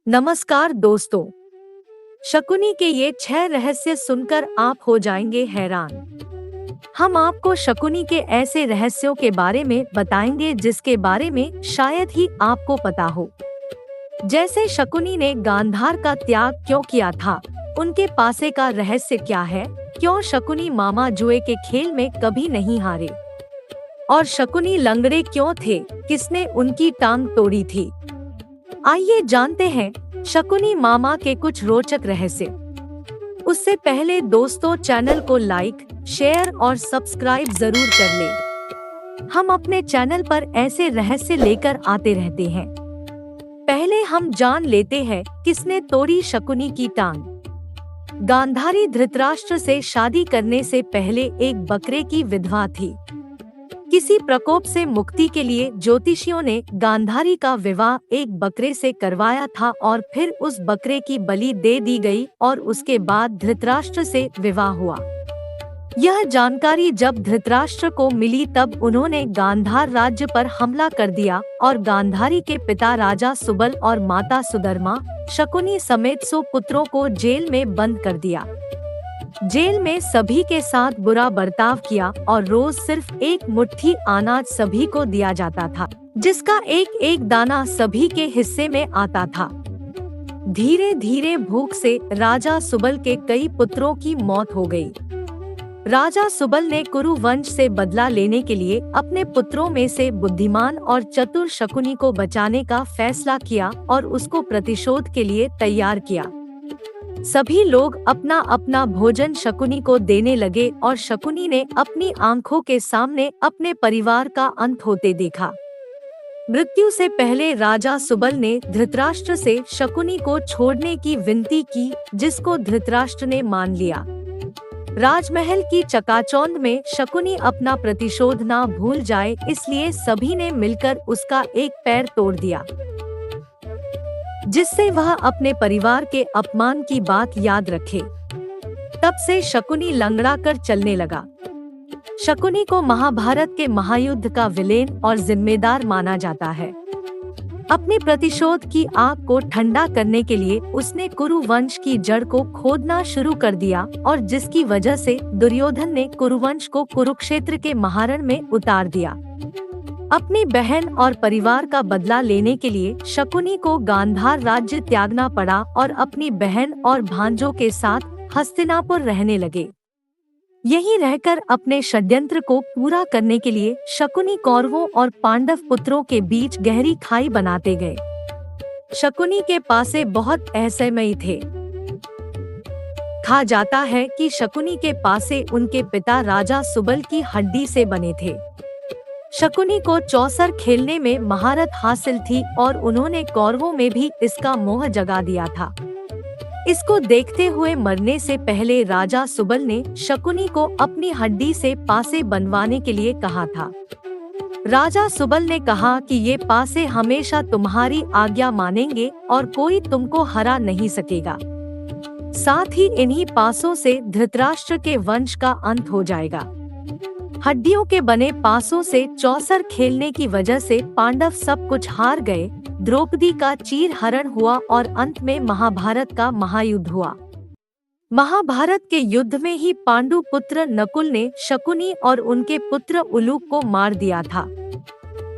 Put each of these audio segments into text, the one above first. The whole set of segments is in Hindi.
नमस्कार दोस्तों। शकुनी के ये 6 रहस्य सुनकर आप हो जाएंगे हैरान। हम आपको शकुनी के ऐसे रहस्यों के बारे में बताएंगे जिसके बारे में शायद ही आपको पता हो। जैसे शकुनी ने गांधार का त्याग क्यों किया था, उनके पासे का रहस्य क्या है, क्यों शकुनी मामा जुए के खेल में कभी नहीं हारे, और शकुनी लंगड़े क्यों थे, किसने उनकी टांग तोड़ी थी। आइए जानते हैं शकुनी मामा के कुछ रोचक रहस्य। उससे पहले दोस्तों, चैनल को लाइक, शेयर और सब्सक्राइब जरूर कर लें। हम अपने चैनल पर ऐसे रहस्य लेकर आते रहते हैं। पहले हम जान लेते हैं किसने तोड़ी शकुनी की टांग। गांधारी धृतराष्ट्र से शादी करने से पहले एक बकरे की विधवा थी। किसी प्रकोप से मुक्ति के लिए ज्योतिषियों ने गांधारी का विवाह एक बकरे से करवाया था और फिर उस बकरे की बलि दे दी गई और उसके बाद धृतराष्ट्र से विवाह हुआ। यह जानकारी जब धृतराष्ट्र को मिली तब उन्होंने गांधार राज्य पर हमला कर दिया और गांधारी के पिता राजा सुबल और माता सुधर्मा, शकुनी समेत 100 पुत्रों को जेल में बंद कर दिया। जेल में सभी के साथ बुरा बर्ताव किया और रोज सिर्फ एक मुट्ठी अनाज सभी को दिया जाता था, जिसका एक एक दाना सभी के हिस्से में आता था। धीरे धीरे भूख से राजा सुबल के कई पुत्रों की मौत हो गई। राजा सुबल ने कुरु वंश से बदला लेने के लिए अपने पुत्रों में से बुद्धिमान और चतुर शकुनी को बचाने का फैसला किया और उसको प्रतिशोध के लिए तैयार किया। सभी लोग अपना अपना भोजन शकुनी को देने लगे और शकुनी ने अपनी आंखों के सामने अपने परिवार का अंत होते देखा। मृत्यु से पहले राजा सुबल ने धृतराष्ट्र से शकुनी को छोड़ने की विनती की, जिसको धृतराष्ट्र ने मान लिया। राजमहल की चकाचौंध में शकुनी अपना प्रतिशोध ना भूल जाए, इसलिए सभी ने मिलकर उसका एक पैर तोड़ दिया, जिससे वह अपने परिवार के अपमान की बात याद रखे। तब से शकुनी लंगड़ा कर चलने लगा। शकुनी को महाभारत के महायुद्ध का विलेन और जिम्मेदार माना जाता है। अपने प्रतिशोध की आग को ठंडा करने के लिए उसने कुरु वंश की जड़ को खोदना शुरू कर दिया और जिसकी वजह से दुर्योधन ने कुरुवंश को कुरुक्षेत्र के महारण में उतार दिया। अपनी बहन और परिवार का बदला लेने के लिए शकुनी को गांधार राज्य त्यागना पड़ा और अपनी बहन और भांजों के साथ हस्तिनापुर रहने लगे। यहीं रहकर अपने षड्यंत्र को पूरा करने के लिए शकुनी कौरवों और पांडव पुत्रों के बीच गहरी खाई बनाते गए। शकुनी के पासे बहुत रहस्यमयी थे। कहा जाता है कि शकुनी के पासे उनके पिता राजा सुबल की हड्डी से बने थे। शकुनी को चौसर खेलने में महारत हासिल थी और उन्होंने कौरवों में भी इसका मोह जगा दिया था। इसको देखते हुए मरने से पहले राजा सुबल ने शकुनी को अपनी हड्डी से पासे बनवाने के लिए कहा था। राजा सुबल ने कहा कि ये पासे हमेशा तुम्हारी आज्ञा मानेंगे और कोई तुमको हरा नहीं सकेगा। साथ ही इन्हीं पासों से धृतराष्ट्र के वंश का अंत हो जाएगा। हड्डियों के बने पासों से चौसर खेलने की वजह से पांडव सब कुछ हार गए। द्रौपदी का चीर हरण हुआ और अंत में महाभारत का महायुद्ध हुआ। महाभारत के युद्ध में ही पांडु पुत्र नकुल ने शकुनी और उनके पुत्र उलूक को मार दिया था।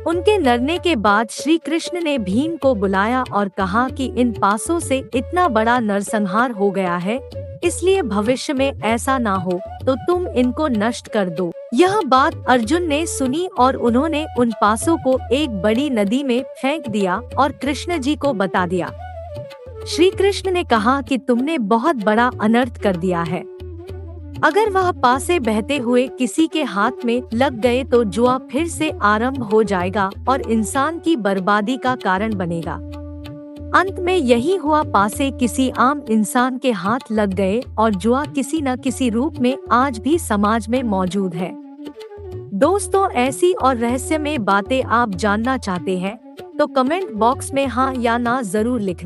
उनके मरने के बाद श्री कृष्ण ने भीम को बुलाया और कहा कि इन पासों से इतना बड़ा नरसंहार हो गया है, इसलिए भविष्य में ऐसा ना हो तो तुम इनको नष्ट कर दो। यह बात अर्जुन ने सुनी और उन्होंने उन पासों को एक बड़ी नदी में फेंक दिया और कृष्ण जी को बता दिया। श्री कृष्ण ने कहा कि तुमने बहुत बड़ा अनर्थ कर दिया है। अगर वह पासे बहते हुए किसी के हाथ में लग गए तो जुआ फिर से आरंभ हो जाएगा और इंसान की बर्बादी का कारण बनेगा। अंत में यही हुआ, पासे किसी आम इंसान के हाथ लग गए और जुआ किसी न किसी रूप में आज भी समाज में मौजूद है। दोस्तों, ऐसी और रहस्यमय बातें आप जानना चाहते हैं तो कमेंट बॉक्स में हाँ या ना जरूर लिखना।